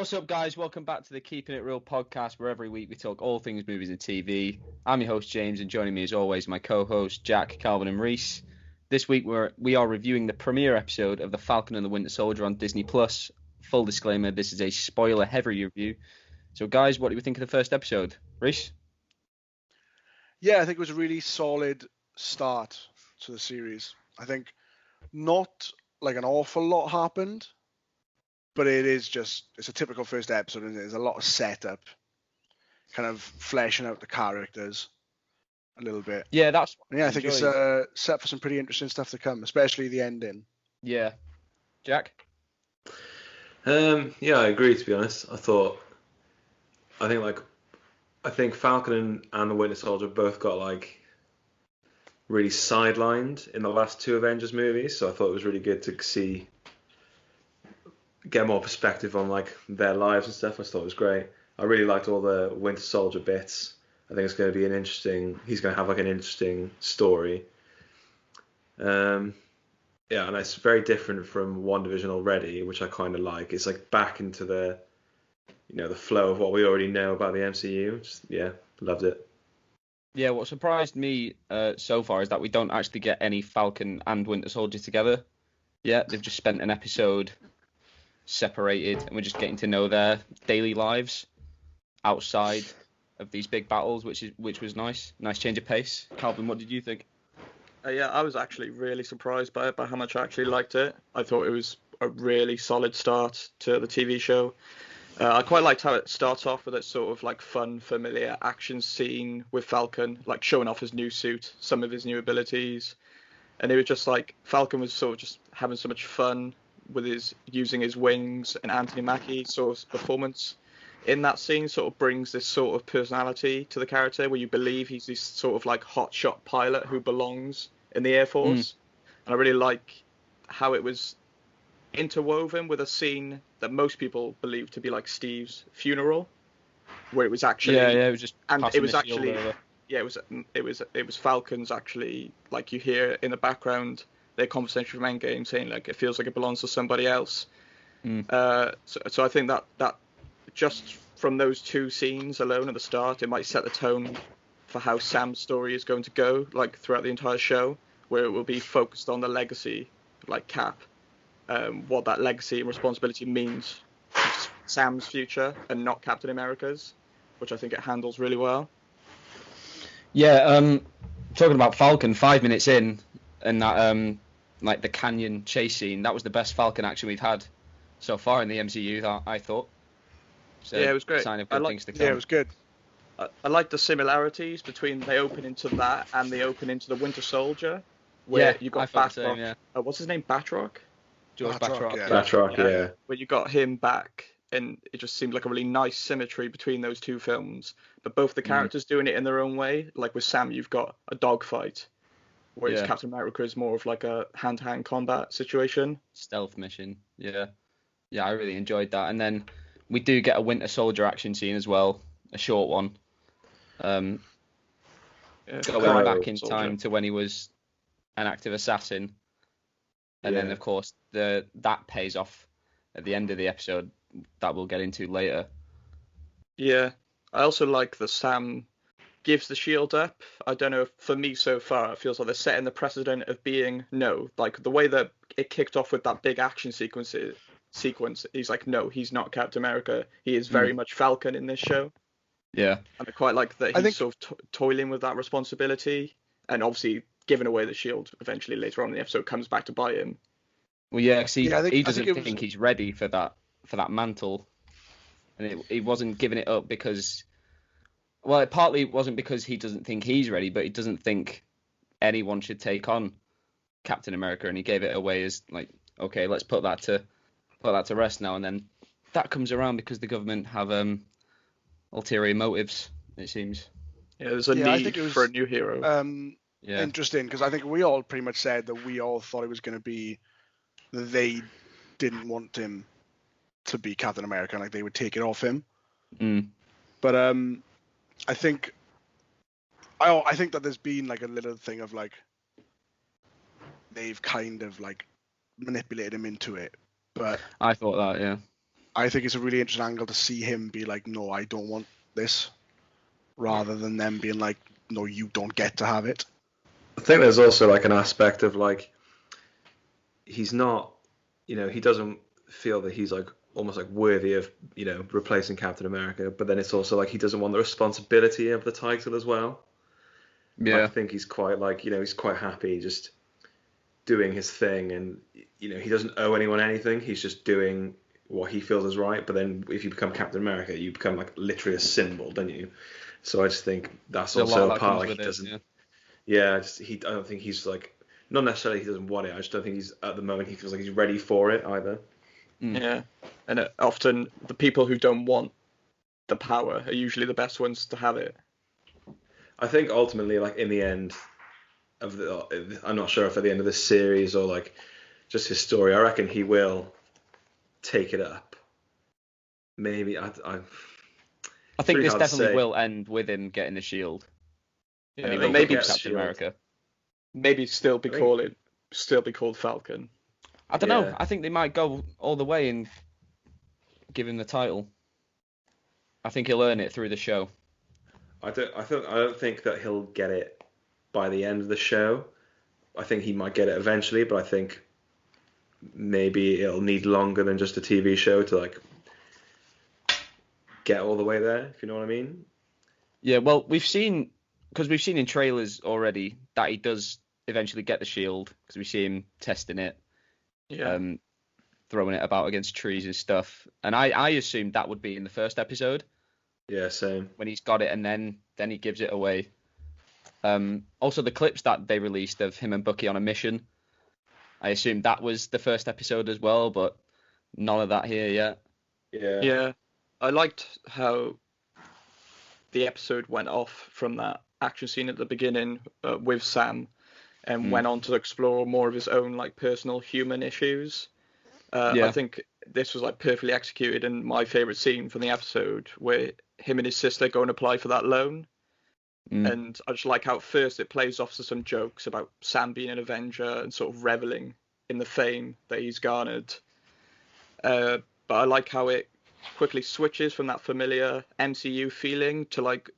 What's up, guys? Welcome back to the Keeping It Real podcast, where every week we talk all things movies and TV. I'm your host, James, and joining me as always, my co-hosts, Jack, Calvin, and Reese. This week we are reviewing the premiere episode of The Falcon and the Winter Soldier on Disney+. Full disclaimer, this is a spoiler-heavy review. So, guys, what do you think of the first episode? Reese? Yeah, I think it was a really solid start to the series. I think not like an awful lot happened, but it's a typical first episode, and there's a lot of setup, kind of fleshing out the characters a little bit. Yeah, I think it's set for some pretty interesting stuff to come, especially the ending. Yeah. Jack? Yeah, I agree, to be honest. I think Falcon and the Winter Soldier both got really sidelined in the last two Avengers movies, so I thought it was really good to get more perspective on their lives and stuff. I thought it was great. I really liked all the Winter Soldier bits. I think it's going to be he's going to have an interesting story. Yeah, and it's very different from WandaVision already, which I kind of like. It's back into the flow of what we already know about the MCU. Loved it. Yeah, what surprised me so far is that we don't actually get any Falcon and Winter Soldier together. Yeah, they've just spent an episode separated, and we're just getting to know their daily lives outside of these big battles, which was nice change of pace. Calvin, what did you think? Yeah, I was actually really surprised by it, by how much I actually liked it. I thought it was a really solid start to the TV show. I quite liked how it starts off with that sort of fun, familiar action scene with Falcon, showing off his new suit, some of his new abilities, and it was just Falcon was sort of just having so much fun with using his wings, and Anthony Mackie's sort of performance in that scene sort of brings this sort of personality to the character, where you believe he's this sort of hotshot pilot who belongs in the Air Force. And I really like how it was interwoven with a scene that most people believe to be Steve's funeral, where it was actually it was just, and it was actually it was Falcon's actually, you hear in the background their conversation from Endgame saying it feels like it belongs to somebody else. So I think that just from those two scenes alone at the start, it might set the tone for how Sam's story is going to go throughout the entire show, where it will be focused on the legacy Cap, what that legacy and responsibility means to Sam's future and not Captain America's, which I think it handles really well. Yeah, talking about Falcon, 5 minutes in, and that the canyon chase scene, that was the best Falcon action we've had so far in the MCU, I thought. So, yeah, it was great. Sign of good things to come. Yeah, it was good. I like the similarities between the opening to that and the opening to the Winter Soldier, where you got Batroc. What's his name? Batroc? George Batroc. Yeah. Batroc, yeah. Where you got him back, and it just seemed like a really nice symmetry between those two films. But both the characters doing it in their own way. With Sam, you've got a dogfight, whereas Captain America is more of a hand-to-hand combat situation. Stealth mission. Yeah, I really enjoyed that. And then we do get a Winter Soldier action scene as well, a short one. Going back in time to when he was an active assassin. And then, of course, that pays off at the end of the episode that we'll get into later. Yeah, I also like that Sam gives the shield up. I don't know, for me so far, it feels like they're setting the precedent of being, the way that it kicked off with that big action sequence, he's no, he's not Captain America. He is very much Falcon in this show. Yeah. And I quite like that he's sort of toiling with that responsibility, and obviously giving away the shield eventually later on in the episode comes back to bite him. Well, yeah, because he doesn't think he's ready for that mantle, and he wasn't giving it up because, well, it partly wasn't because he doesn't think he's ready, but he doesn't think anyone should take on Captain America, and he gave it away as okay, let's put that to rest now. And then that comes around because the government have ulterior motives, it seems. Yeah, there's a need for a new hero. Interesting, because I think we all pretty much said that we all thought it was going to be that they didn't want him to be Captain America, they would take it off him. But I think that there's been a little thing of they've kind of manipulated him into it. But I thought that, yeah. I think it's a really interesting angle to see him be like, no, I don't want this, rather than them being like, no, you don't get to have it. I think there's also like an aspect of like, he's not, you know, he doesn't feel that he's like almost like worthy of, you know, replacing Captain America, but then it's also like he doesn't want the responsibility of the title as well. Yeah. Like, I think he's quite like, you know, he's quite happy just doing his thing, and, you know, he doesn't owe anyone anything. He's just doing what he feels is right. But then if you become Captain America, you become like literally a symbol, don't you? So I just think that's also a part, like, he doesn't. Yeah, I don't think he's like, not necessarily he doesn't want it. I just don't think he's at the moment he feels like he's ready for it either. Yeah, and often the people who don't want the power are usually the best ones to have it. I think ultimately, like, in the end of I'm not sure if at the end of this series or like just his story, I reckon he will take it up. Maybe I think this definitely will end with him getting the shield. Yeah, and he will maybe Captain America. Maybe still be called Falcon. I don't know. I think they might go all the way and give him the title. I think he'll earn it through the show. I don't think that he'll get it by the end of the show. I think he might get it eventually, but I think maybe it'll need longer than just a TV show to like get all the way there, if you know what I mean. Yeah, well, we've seen in trailers already that he does eventually get the shield, because we see him testing it. Yeah. Throwing it about against trees and stuff. And I assumed that would be in the first episode. Yeah, same. When he's got it and then he gives it away. Also, the clips that they released of him and Bucky on a mission, I assumed that was the first episode as well, but none of that here yet. Yeah. I liked how the episode went off from that action scene at the beginning with Sam, and went on to explore more of his own like personal human issues. I think this was like perfectly executed, and my favorite scene from the episode where him and his sister go and apply for that loan. And I just like how at first it plays off to some jokes about Sam being an Avenger and sort of reveling in the fame that he's garnered. But I like how it quickly switches from that familiar MCU feeling to like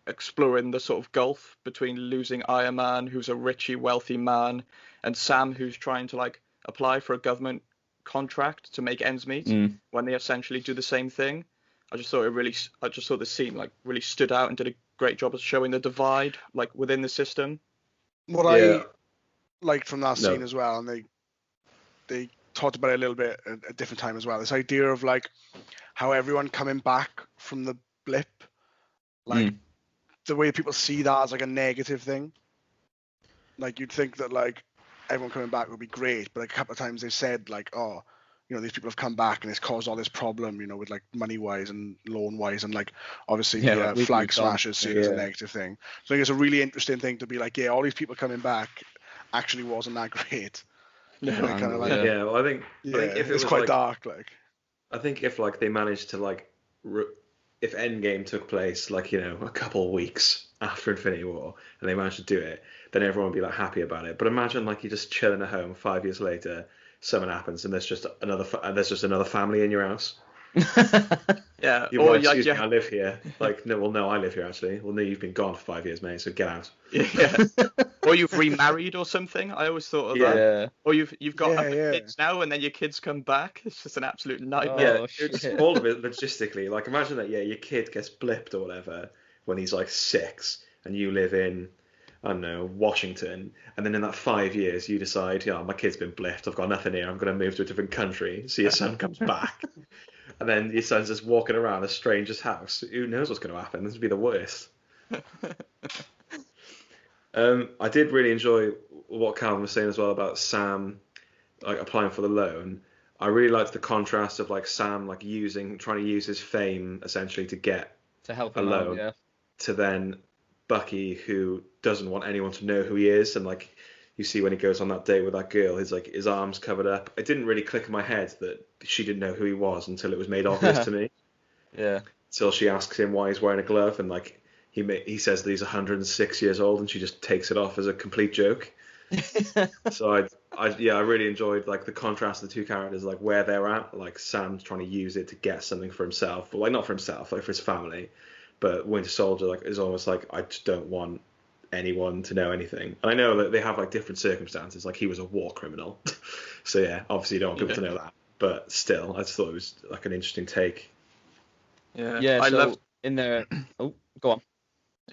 exploring the sort of gulf between losing Iron Man, who's a richy, wealthy man, and Sam, who's trying to like apply for a government contract to make ends meet when they essentially do the same thing. I just thought the scene like really stood out and did a great job of showing the divide like within the system. What I liked from that scene as well, and they talked about it a little bit at a different time as well, this idea of like how everyone coming back from the blip, like the way people see that as like a negative thing. Like you'd think that like everyone coming back would be great, but like a couple of times they said like, oh, you know, these people have come back and it's caused all this problem, you know, with like money wise and loan wise, and like obviously the flag smashers seen as a negative thing. So I think it's a really interesting thing to be like, all these people coming back actually wasn't that great. Well, I think if it was quite dark. Like, I think if like they managed to like, if Endgame took place like, you know, a couple of weeks after Infinity War and they managed to do it, then everyone would be like happy about it. But imagine like you're just chilling at home 5 years later, something happens and there's just another family in your house. Yeah. Or excuse me, I live here. Like, no, I live here actually. Well, no, you've been gone for 5 years, mate. So get out. Yeah. Or you've remarried or something. I always thought of that. Or you've got kids now, and then your kids come back. It's just an absolute nightmare. It's all of it logistically. Like, imagine that. Yeah, your kid gets blipped or whatever when he's like 6, and you live in, I don't know, Washington, and then in that 5 years you decide, my kid's been blipped. I've got nothing here. I'm going to move to a different country. So your son comes back. And then your son's just walking around a stranger's house. Who knows what's going to happen? This would be the worst. I did really enjoy what Calvin was saying as well about Sam like applying for the loan. I really liked the contrast of like Sam like trying to use his fame essentially to get to help a loan, to then Bucky, who doesn't want anyone to know who he is, and like you see when he goes on that date with that girl, his arms covered up. It didn't really click in my head that she didn't know who he was until it was made obvious to me. Yeah. Until she asks him why he's wearing a glove, and like he says that he's 106 years old, and she just takes it off as a complete joke. So I really enjoyed like the contrast of the two characters, like where they're at. Like Sam's trying to use it to get something for himself, but like not for himself, like for his family. But Winter Soldier like is almost like, I just don't want anyone to know anything. And I know that they have like different circumstances. Like he was a war criminal, so yeah, obviously you don't want people to know that. But still, I just thought it was like an interesting take. Yeah, I loved in there. Oh, go on.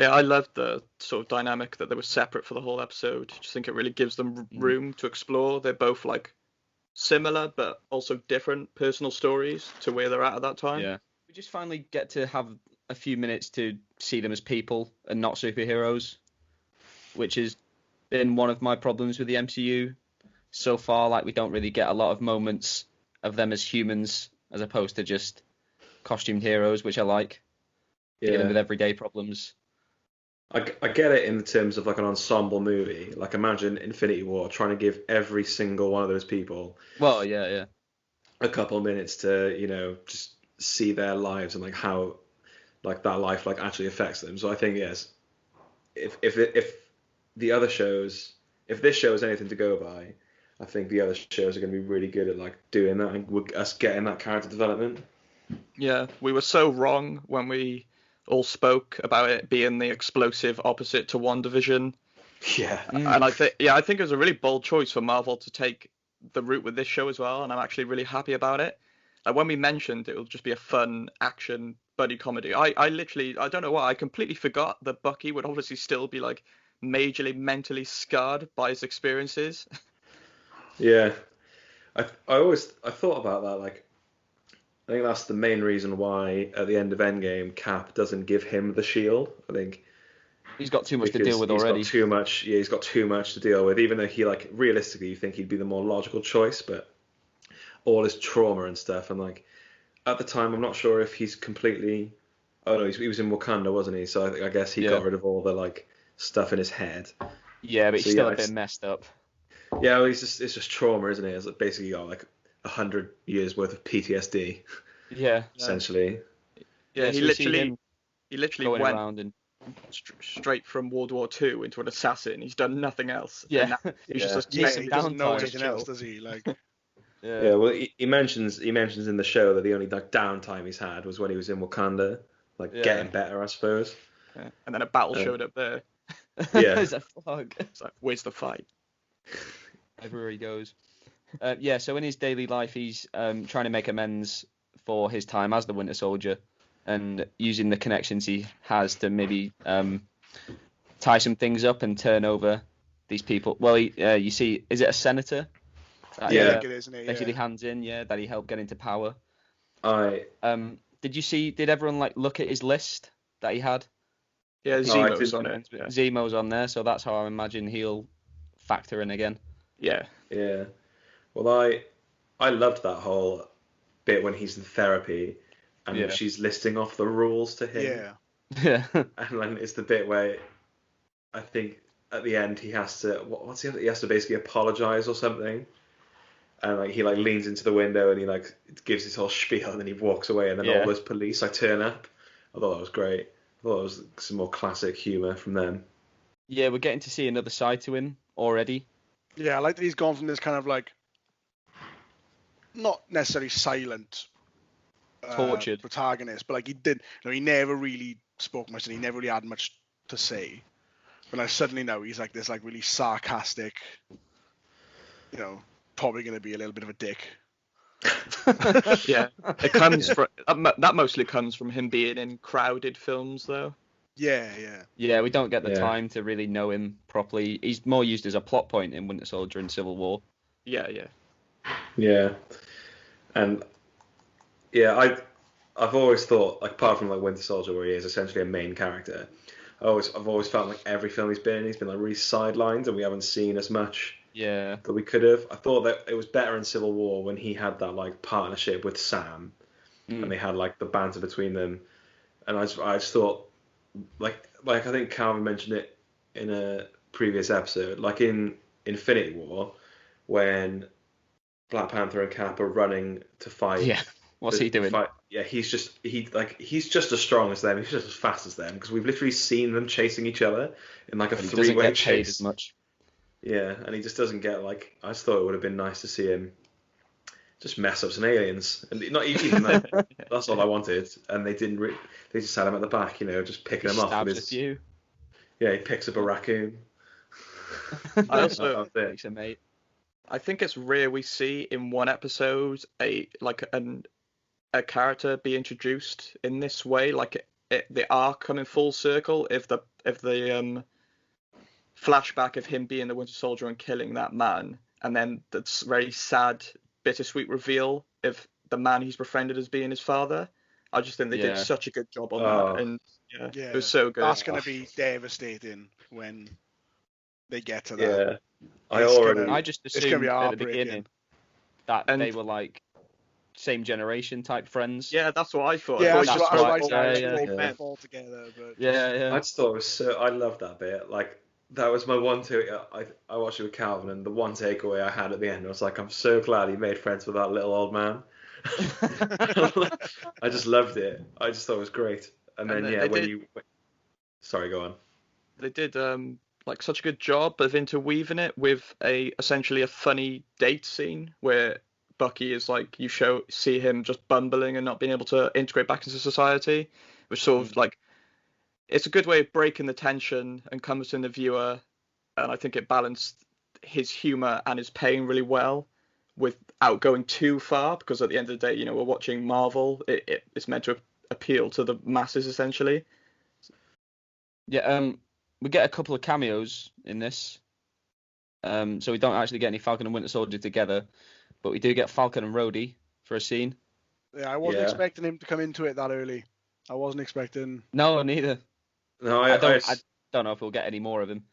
Yeah, I loved the sort of dynamic that they were separate for the whole episode. I just think it really gives them room to explore. They're both like similar but also different personal stories to where they're at that time. Yeah, we just finally get to have a few minutes to see them as people and not superheroes, which has been one of my problems with the MCU so far. Like, we don't really get a lot of moments of them as humans as opposed to just costumed heroes, which I like. Dealing with everyday problems. I get it in terms of like an ensemble movie. Like, imagine Infinity War trying to give every single one of those people, well, yeah, a couple of minutes to, you know, just see their lives and like how like that life like actually affects them. So I think, yes, if the other shows, if this show is anything to go by, I think the other shows are going to be really good at like doing that and us getting that character development. Yeah, we were so wrong when we all spoke about it being the explosive opposite to WandaVision. Yeah. And I think it was a really bold choice for Marvel to take the route with this show as well, and I'm actually really happy about it. Like, when we mentioned it will just be a fun action buddy comedy, I literally, I don't know why, I completely forgot that Bucky would obviously still be like majorly mentally scarred by his experiences. Yeah. I thought about that, like, I think that's the main reason why at the end of Endgame Cap doesn't give him the shield. I think he's got too much to deal with already. He's got too much to deal with. Even though he, like, realistically, you think he'd be the more logical choice, but all his trauma and stuff, and like at the time, I'm not sure if he's completely. Oh no, he was in Wakanda, wasn't he? So I guess he got rid of all the like stuff in his head. Yeah, but he's still a bit messed up. Yeah, well, it's just trauma, isn't it? It's basically got like 100 years worth of PTSD. Yeah, essentially. Yeah, he literally went around and straight from World War II into an assassin. He's done nothing else. Yeah, he doesn't know anything else, does he? Like. Yeah, well, he mentions in the show that the only like downtime he's had was when he was in Wakanda, like getting better, I suppose. Yeah. And then a battle showed up there. Yeah, there's a flag. It's like, where's the fight? Everywhere he goes. So in his daily life, he's trying to make amends for his time as the Winter Soldier, and using the connections he has to maybe tie some things up and turn over these people. Well, you see, is it a senator? I think it is, isn't it? Basically hands in, that he helped get into power. Did everyone like look at his list that he had? Yeah, Zemo's on it. Yeah. Zemo's on there, so that's how I imagine he'll factor in again. Yeah. Yeah. Well, I loved that whole bit when he's in therapy and she's listing off the rules to him. Yeah. And then it's the bit where I think at the end he has to he has to basically apologize or something. And like he like leans into the window and he like gives his whole spiel and then he walks away and then all those police like turn up. I thought that was great. I thought it was some more classic humour from them. Yeah, we're getting to see another side to him already. Yeah, I like that he's gone from this kind of like not necessarily silent tortured protagonist, but like he never really spoke much and he never really had much to say. But I suddenly know he's like this like really sarcastic, probably going to be a little bit of a dick. Yeah, it comes from that mostly comes from him being in crowded films, though. Yeah, we don't get the time to really know him properly. He's more used as a plot point in Winter Soldier and Civil War. Yeah. And I've always thought, like, apart from like Winter Soldier, where he is essentially a main character, I've always felt like every film he's been like really sidelined, and we haven't seen as much that we could have. I thought that it was better in Civil War when he had that like partnership with Sam, and they had like the banter between them, and I just thought, like I think Calvin mentioned it in a previous episode, like in Infinity War, when Black Panther and Cap are running to fight. Yeah. What's he doing? Yeah, he's just as strong as them. He's just as fast as them because we've literally seen them chasing each other in like a three-way chase. As much. Yeah, and he just doesn't get like. I just thought it would have been nice to see him just mess up some aliens, and not even like, that's all I wanted. And they didn't. They just had him at the back, just picking him off with his. Few. Yeah, he picks up a raccoon. I also Thanks, mate. I think it's rare we see in one episode a character be introduced in this way, like the arc coming full circle. If the flashback of him being the Winter Soldier and killing that man, and then that's very sad, bittersweet reveal of the man he's befriended as being his father. I just think they did such a good job on that, and it was so good. That's going to be devastating when they get to that. Yeah, I just assumed at the beginning that they were like same generation type friends. Yeah, that's what I thought. Yeah, that's what I thought. all together. But I just thought it was so. I loved that bit. Like that was my one take. I watched it with Calvin, and the one takeaway I had at the end was like, I'm so glad he made friends with that little old man. I just loved it. I just thought it was great. And then sorry, go on. They did like such a good job of interweaving it with essentially a funny date scene where Bucky is like, you see him just bumbling and not being able to integrate back into society, which sort of like, it's a good way of breaking the tension and comforting the viewer, and I think it balanced his humor and his pain really well without going too far, because at the end of the day, we're watching Marvel. It's meant to appeal to the masses essentially. Yeah, we get a couple of cameos in this, so we don't actually get any Falcon and Winter Soldier together, but we do get Falcon and Rhodey for a scene. Yeah, I wasn't expecting him to come into it that early. I wasn't expecting. No, neither. No, I don't know if we'll get any more of him.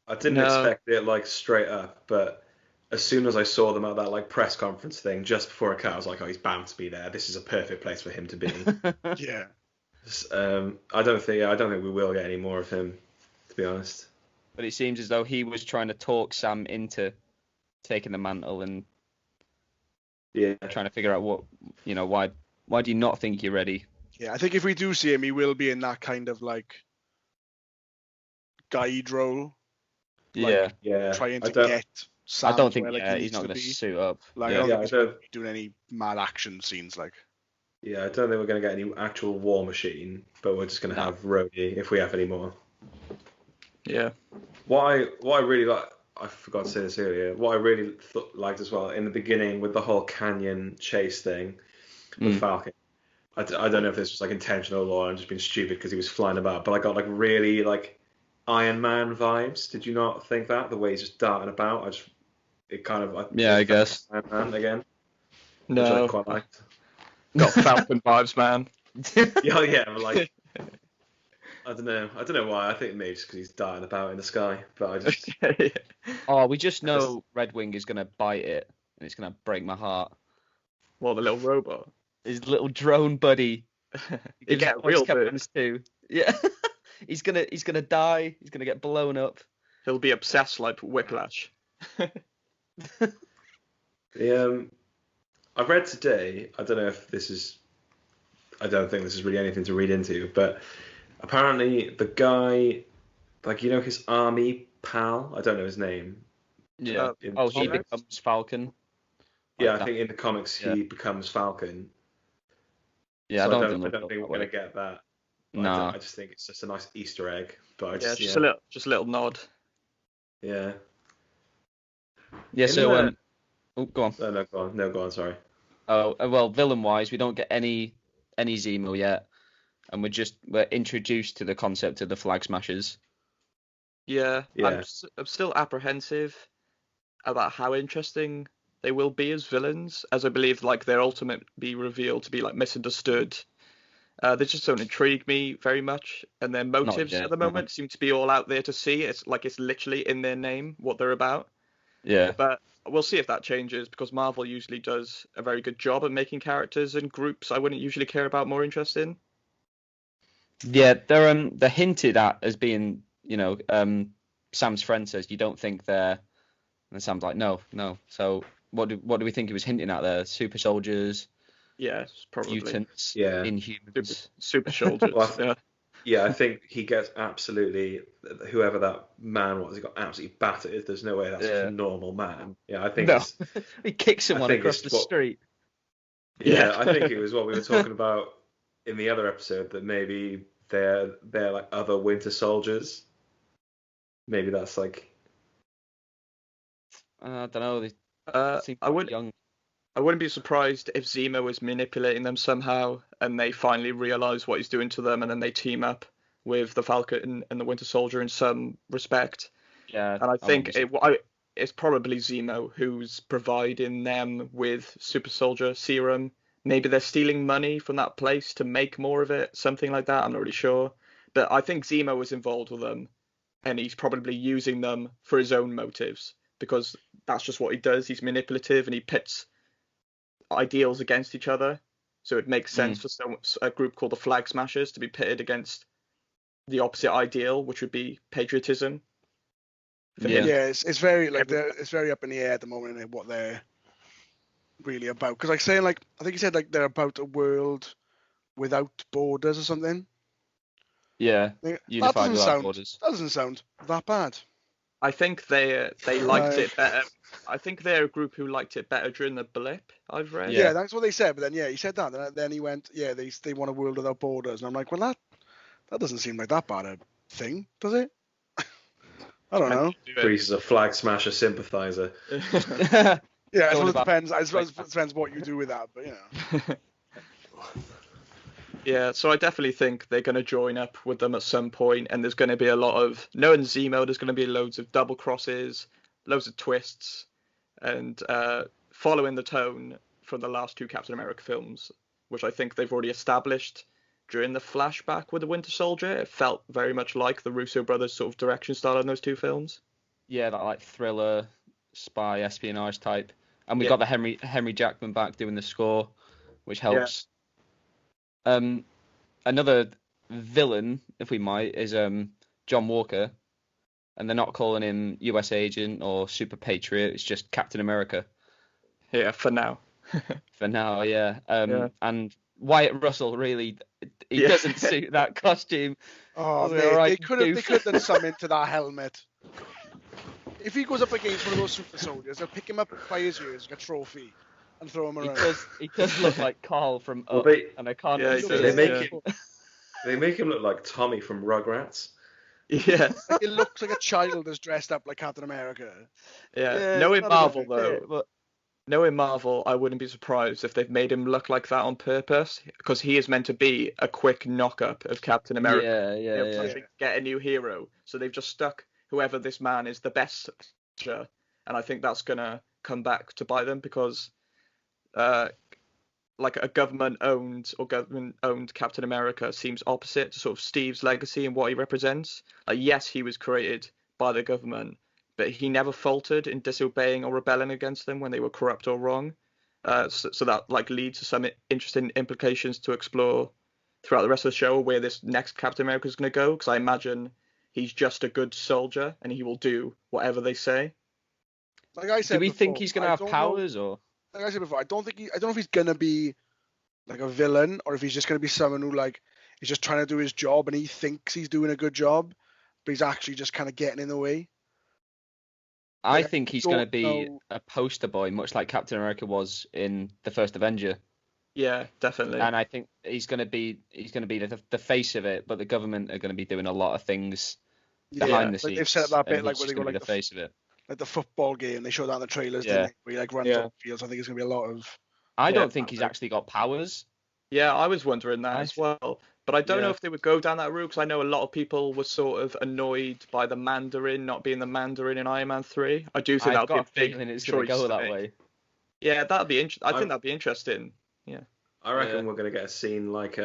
I didn't expect it like straight up, but as soon as I saw them at that like press conference thing just before it cut, I was like, oh, he's bound to be there. This is a perfect place for him to be. Yeah. I don't think we will get any more of him, to be honest. But it seems as though he was trying to talk Sam into taking the mantle and trying to figure out what, why do you not think you're ready? Yeah, I think if we do see him, he will be in that kind of like guide role. Like, trying to get Sam. I don't think he's not going to suit up. Like, I don't think he's going to be doing any mad action scenes. Like, yeah, I don't think we're going to get any actual War Machine, but we're just going to have Rhodey if we have any more. Yeah. What I really like, I forgot to say this earlier. What I really liked as well in the beginning with the whole canyon chase thing with Falcon. I don't know if this was like intentional or I'm just being stupid because he was flying about, but I got like really like Iron Man vibes. Did you not think that the way he's just darting about? I guess Iron Man again. No, which I quite liked. Got Falcon vibes, man. But like I don't know why. I think maybe just because he's darting about in the sky, but I just. We just know Red Wing is gonna bite it, and it's gonna break my heart. Well, the little robot. His little drone buddy. He get real birds too. Yeah. He's gonna die. He's gonna get blown up. He'll be obsessed like Whiplash. I've read today. I don't know if this is. I don't think this is really anything to read into, but apparently the guy, like his army pal. I don't know his name. Yeah. He becomes Falcon. Yeah, I think in the comics he becomes Falcon. Yeah, so I don't think we're going to get that. No. I just think it's just a nice Easter egg. But just a little nod. Yeah. Yeah. So go on. No, go on. Sorry. Oh well, villain wise, we don't get any Zemo yet, and we're introduced to the concept of the Flag Smashers. Yeah. I'm still apprehensive about how interesting they will be as villains, as I believe like their ultimate be revealed to be like misunderstood. They just don't intrigue me very much, and their motives at the moment seem to be all out there to see. It's like it's literally in their name what they're about. Yeah. But we'll see if that changes, because Marvel usually does a very good job of making characters and groups I wouldn't usually care about more interest in. Yeah, they're hinted at as being, Sam's friend says you don't think they're, and Sam's like no. So what do we think he was hinting at there? Super soldiers. Yes, probably. Mutants. Yeah. Inhumans. Super soldiers. Yeah, I think he gets absolutely, whoever that man was, he got absolutely battered. There's no way that's a normal man. Yeah, I think no. He kicks someone across the street. Yeah, I think it was what we were talking about in the other episode, that maybe they're like other Winter Soldiers. Maybe that's like... I don't know. I wouldn't be surprised if Zemo is manipulating them somehow, and they finally realize what he's doing to them, and then they team up with the Falcon and the Winter Soldier in some respect. Yeah, and I think it's probably Zemo who's providing them with super soldier serum. Maybe they're stealing money from that place to make more of it, something like that. I'm not really sure, but I think Zemo was involved with them, and he's probably using them for his own motives, because that's just what he does. He's manipulative, and he pits ideals against each other. So it makes sense for a group called the Flag Smashers to be pitted against the opposite ideal, which would be patriotism. It's very it's very up in the air at the moment what they're really about. Because I think he said they're about a world without borders or something. Yeah, unified without borders. That doesn't sound that bad. I think they liked it better. I think they're a group who liked it better during the blip, I've read. Yeah, that's what they said. But then, he said that. And then he went, they want a world without borders. And I'm like, well, that doesn't seem like that bad a thing, does it? I don't know. Grease is a Flag Smasher sympathizer. Yeah, I suppose it depends. I suppose it depends what you do with that, but Yeah, so I definitely think they're going to join up with them at some point, and there's going to be a lot of... Knowing Zemo, there's going to be loads of double crosses, loads of twists, and following the tone from the last two Captain America films, which I think they've already established during the flashback with the Winter Soldier. It felt very much like the Russo brothers' sort of direction style in those two films. Yeah, that like thriller, spy, espionage type. And we got the Henry Jackman back doing the score, which helps. Another villain, if we might, is John Walker, and they're not calling him US Agent or Super Patriot. It's just Captain America. Yeah, for now. For now, yeah. And Wyatt Russell really, he doesn't suit that costume. Oh, they could have done something to that helmet. If he goes up against one of those super soldiers, they'll pick him up by his ears like a trophy and throw him around. He does look like Carl from Up, and I can't. They make him look like Tommy from Rugrats. Yeah, it looks like a child is dressed up like Captain America. Yeah, knowing Marvel though, knowing Marvel, I wouldn't be surprised if they've made him look like that on purpose, because he is meant to be a quick knock-up of Captain America. Yeah. Get a new hero, so they've just stuck whoever this man is the best, and I think that's gonna come back to bite them, because like a government-owned Captain America seems opposite to sort of Steve's legacy and what he represents. Like, yes, he was created by the government, but he never faltered in disobeying or rebelling against them when they were corrupt or wrong. So that like leads to some interesting implications to explore throughout the rest of the show, where this next Captain America is going to go, because I imagine he's just a good soldier and he will do whatever they say. Like I said, do we think he's going to have powers, or? Like I said before, I don't know if he's going to be like a villain, or if he's just going to be someone who like is just trying to do his job and he thinks he's doing a good job, but he's actually just kind of getting in the way. I think he's going to be a poster boy, much like Captain America was in the first Avenger. Yeah, definitely. And I think he's going to be the face of it, but the government are going to be doing a lot of things behind the scenes. They've set up that bit like where they go like the face of it. Like the football game, they showed that in the trailers, didn't they? Where he like runs off the field. So I think it's going to be a lot of... I don't think he's actually got powers. Yeah, I was wondering that as well. But I don't know if they would go down that route, because I know a lot of people were sort of annoyed by the Mandarin not being the Mandarin in Iron Man 3. I do think that would be a big it's going to go that way. Yeah, that'd be interesting. I think that'd be interesting. Yeah. I reckon we're going to get a scene like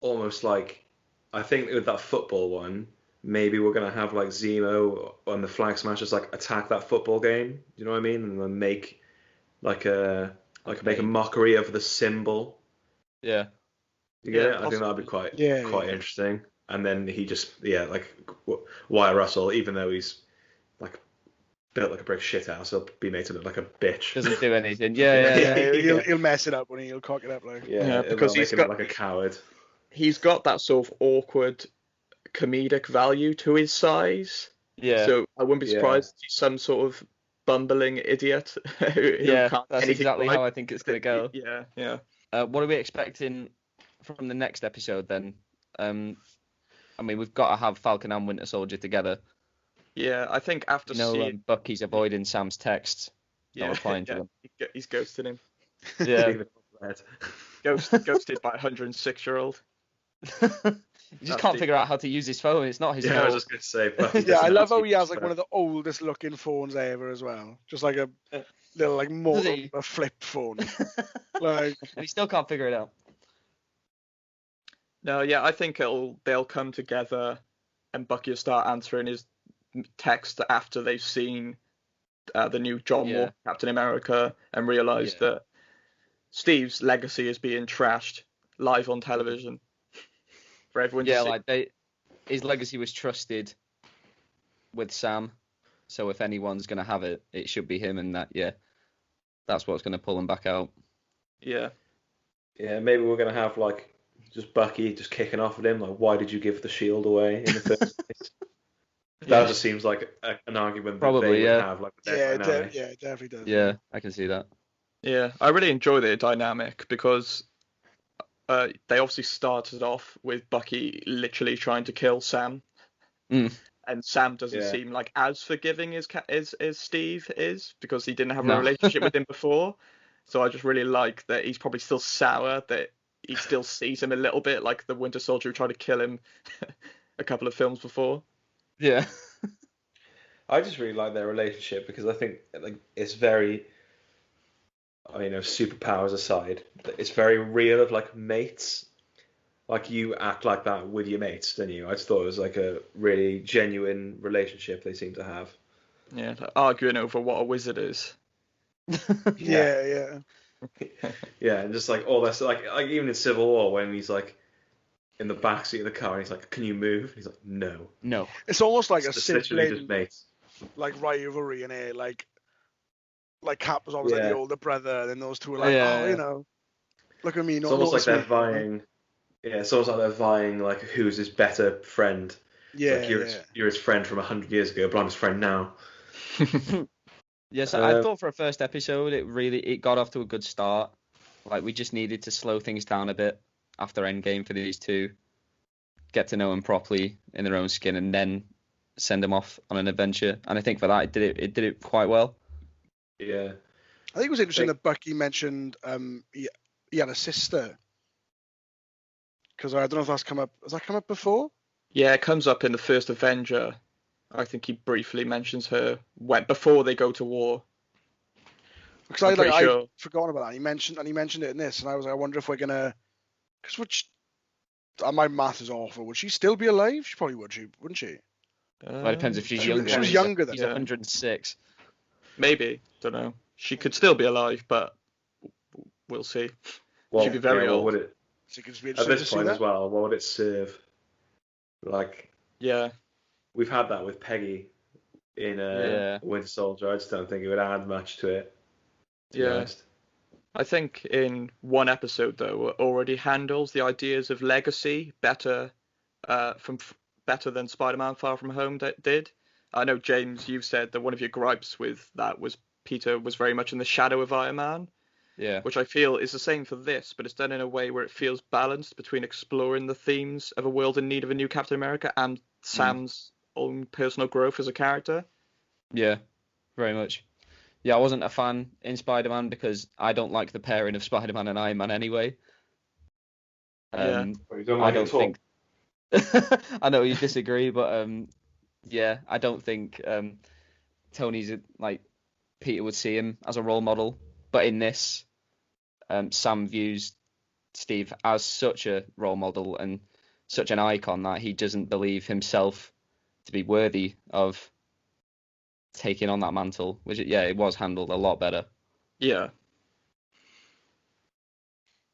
almost like, I think with that football one, maybe we're going to have like Zemo and the Flag Smashers like attack that football game. You know what I mean? And then make make a mockery of the symbol. Yeah. You get it? I think that'd be quite interesting. And then he just like Wyatt Russell, even though he's like built like a brick shithouse, he'll be made to look like a bitch. Doesn't do anything. He'll mess it up when he'll cock it up like. Yeah, because he's got like a coward. he's got that sort of awkward comedic value to his size. Yeah. So I wouldn't be surprised to see some sort of bumbling idiot who can't that's exactly how I think it's going to go. Yeah. What are we expecting from the next episode then? I mean, we've got to have Falcon and Winter Soldier together. Yeah, I think after seeing... Bucky's avoiding Sam's texts, not replying to them. He's ghosted him. Yeah. Ghosted by a 106-year-old. He just can't figure out how to use his phone. It's not his fault. I was just going to say. Yeah, I love how he has like one of the oldest looking phones ever as well. Just like a little like a flip phone. And he still can't figure it out. No, yeah, I think they'll come together, and Bucky will start answering his text after they've seen the new John Walker Captain America and realise that Steve's legacy is being trashed live on television for everyone to see. His legacy was trusted with Sam, so if anyone's going to have it, it should be him, and that's what's going to pull him back out. Yeah, maybe we're going to have like just Bucky just kicking off at him, like, why did you give the shield away in the first place? That just seems like an argument that they would have. Like, it definitely does. Yeah, I can see that. Yeah, I really enjoy their dynamic because they obviously started off with Bucky literally trying to kill Sam, and Sam doesn't seem like as forgiving as Steve is because he didn't have a relationship with him before. So I just really like that he's probably still sour, that he still sees him a little bit like the Winter Soldier who tried to kill him a couple of films before. Yeah. I just really like their relationship because I think like it's very, superpowers aside, it's very real of like mates. Like you act like that with your mates, don't you? I just thought it was like a really genuine relationship they seem to have. Yeah, like arguing over what a wizard is. Yeah. Yeah, and just like all this, like even in Civil War when he's like in the backseat of the car and he's like, "Can you move?" And he's like, "No." It's almost like it's a sibling, just mates. Like rivalry in it. Like Cap was always like the older brother, and then those two are like, look at me. It's almost like they're vying. Yeah, it's almost like they're vying, like who's his better friend. Yeah, like you're his friend from 100 years ago, but I'm his friend now. Yes, I thought for a first episode it got off to a good start. Like we just needed to slow things down a bit after Endgame for these two, get to know them properly in their own skin, and then send them off on an adventure. And I think for that it did it quite well. Yeah, I think it was interesting that Bucky mentioned he had a sister, because I don't know if that's come up. Has that come up before? Yeah, it comes up in the first Avenger. I think he briefly mentions her before they go to war. Because I'd forgotten about that. He mentioned it in this, and I was like, I wonder if we're gonna. Because my math is awful. Would she still be alive? She probably would. Wouldn't she? Well, it depends if she's younger. She was younger than. He's 106. Maybe, don't know. She could still be alive, but we'll see. Well, she'd be very old. What would it, at this point as well, what would it serve? Like, we've had that with Peggy in Winter Soldier. I just don't think it would add much to it. To be honest. I think in one episode though, it already handles the ideas of legacy better than Spider-Man: Far From Home did. I know, James, you've said that one of your gripes with that was Peter was very much in the shadow of Iron Man. Yeah. Which I feel is the same for this, but it's done in a way where it feels balanced between exploring the themes of a world in need of a new Captain America and Sam's own personal growth as a character. Yeah, very much. Yeah, I wasn't a fan in Spider-Man because I don't like the pairing of Spider-Man and Iron Man anyway. I don't think. I know you disagree, but I don't think Tony's like Peter would see him as a role model. But in this, Sam views Steve as such a role model and such an icon that he doesn't believe himself to be worthy of taking on that mantle, which it was handled a lot better. Yeah,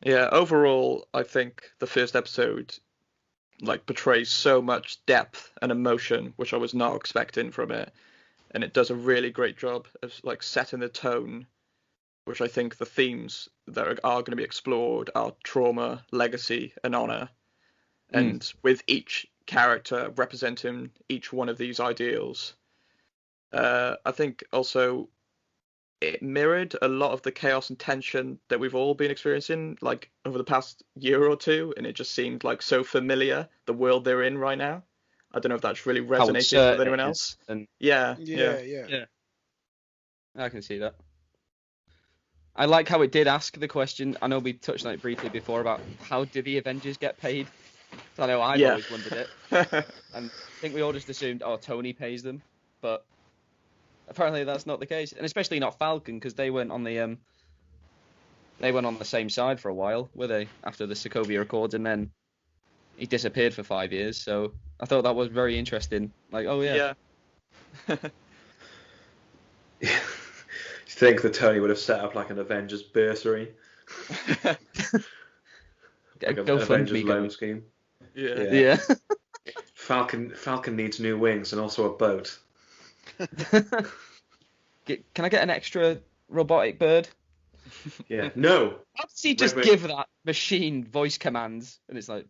overall I think the first episode portrays so much depth and emotion, which I was not expecting from it, and it does a really great job of setting the tone, which I think the themes that are going to be explored are trauma, legacy, and honor. and with each character representing each one of these ideals. I think also it mirrored a lot of the chaos and tension that we've all been experiencing like over the past year or two, and it just seemed like so familiar, the world they're in right now. I don't know if that's really resonated with anyone else. And yeah. I can see that. I like how it did ask the question. I know we touched on it briefly before about how do the Avengers get paid. So I know I've always wondered it, and I think we all just assumed, Tony pays them, but apparently that's not the case, and especially not Falcon, because they went on the same side for a while, were they? After the Sokovia Accords, and then he disappeared for 5 years. So I thought that was very interesting. Like, You think that Tony would have set up like an Avengers bursary? Like an Avengers loan scheme. Yeah. Falcon needs new wings and also a boat. Can I get an extra robotic bird? Yeah. No. How does he just give that machine voice commands? And it's like,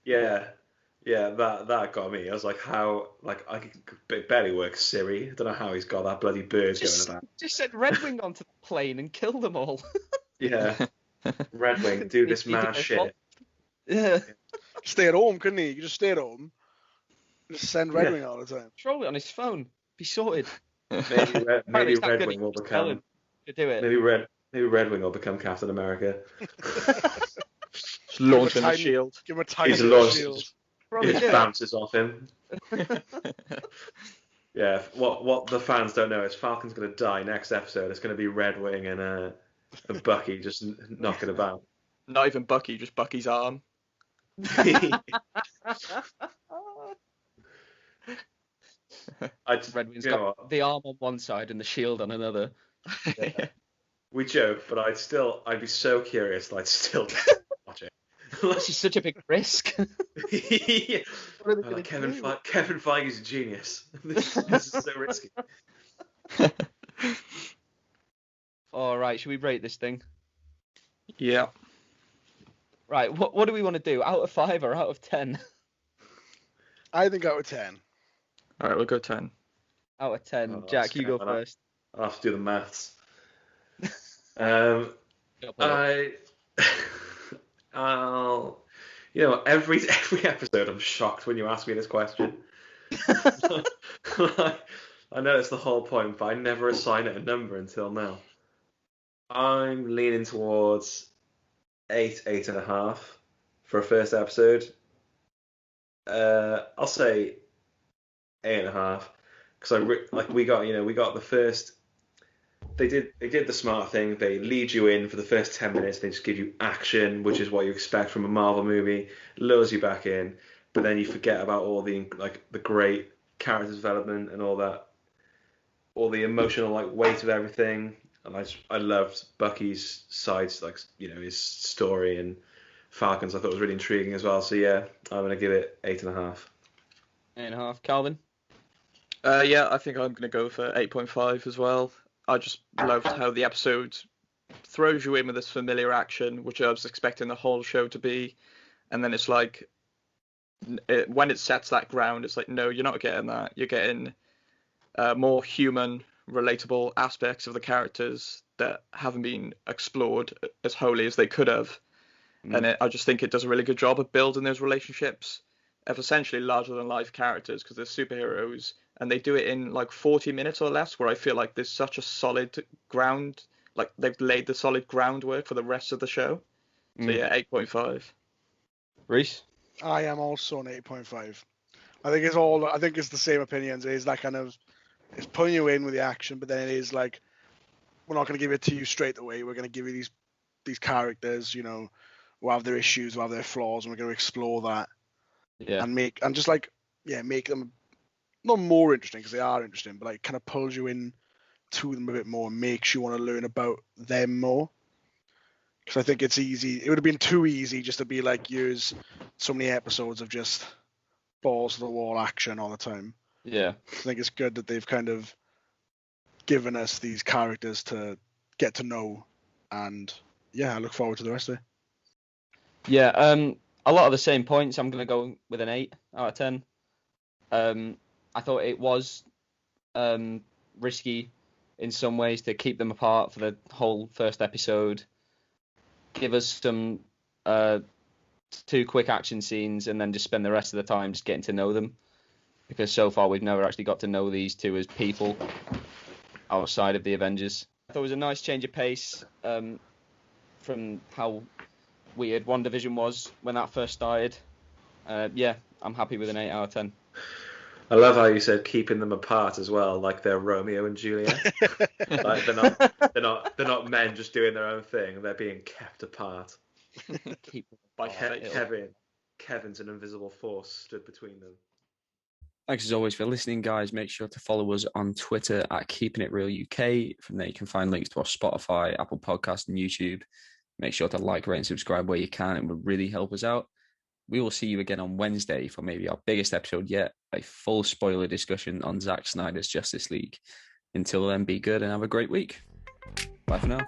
yeah, that got me. I was like, how? Like, I could barely work Siri. I don't know how he's got that bloody bird going about. Just send Red Wing onto the plane and kill them all. Yeah. Red Wing, do this mad shit. Yeah. Stay at home, couldn't he? You could just stay at home. Just send Red Wing all the time. Control it on his phone. Be sorted. Maybe Red Wing will become. Do it. Maybe Red Wing will become Captain America. Just launching the shield. Give him a tiny shield. It just bounces off him. Yeah. What the fans don't know is Falcon's going to die next episode. It's going to be Red Wing and Bucky just knocking about. Not even Bucky, just Bucky's arm. Red Wing's got the arm on one side and the shield on another. Yeah. We joke, but I'd be so curious that I'd still watch it. This is such a big risk. Yeah. Kevin Feige's a genius. This is so risky. All right, should we rate this thing? Yeah. Right, what do we want to do? Out of 5 or out of 10? I think out of 10. All right, we'll go 10. Out of 10. Jack, you go first. I'll have to do the maths. Every episode I'm shocked when you ask me this question. I know it's the whole point, but I never assign it a number until now. I'm leaning towards 8.5 for a first episode. I'll say 8.5 because we got the first. They did the smart thing. They lead you in for the first 10 minutes. They just give you action, which is what you expect from a Marvel movie. Lures you back in, but then you forget about all the great character development and all that, all the emotional weight of everything. And I loved Bucky's sides, his story, and Falcon's I thought was really intriguing as well. So yeah, I'm gonna give it 8.5. 8.5. Calvin? Yeah, I think I'm gonna go for 8.5 as well. I just loved how the episode throws you in with this familiar action, which I was expecting the whole show to be, and then it's like, when it sets that ground, it's like, no, you're not getting that. You're getting more human, relatable aspects of the characters that haven't been explored as wholly as they could have. And I just think it does a really good job of building those relationships of essentially larger than life characters, because they're superheroes, and they do it in 40 minutes or less, where I feel like there's such a solid ground, they've laid the solid groundwork for the rest of the show. So yeah, 8.5. Reese? I am also an 8.5. I think it's the same opinions. It is that kind of, it's pulling you in with the action, but then it is we're not going to give it to you straight away. We're going to give you these characters, who have their issues, who have their flaws, and we're going to explore that. Yeah. And make them not more interesting, because they are interesting, but kind of pulls you in to them a bit more and makes you want to learn about them more. Because I think it's easy. It would have been too easy just to be use so many episodes of just balls to the wall action all the time. Yeah. I think it's good that they've kind of given us these characters to get to know, and yeah, I look forward to the rest of it. Yeah, a lot of the same points. I'm going to go with an 8 out of 10. I thought it was risky in some ways to keep them apart for the whole first episode. Give us some 2 quick action scenes and then just spend the rest of the time just getting to know them. Because so far we've never actually got to know these two as people outside of the Avengers. I thought it was a nice change of pace from how weird WandaVision was when that first started. Yeah, I'm happy with an 8 out of 10. I love how you said keeping them apart as well, like they're Romeo and Juliet. Like they're not men just doing their own thing. They're being kept apart. By Kevin's an invisible force stood between them. Thanks as always for listening, guys. Make sure to follow us on Twitter at Keeping It Real UK. From there, you can find links to our Spotify, Apple Podcast, and YouTube. Make sure to like, rate, and subscribe where you can. It would really help us out. We will see you again on Wednesday for maybe our biggest episode yet, a full spoiler discussion on Zack Snyder's Justice League. Until then, be good and have a great week. Bye for now.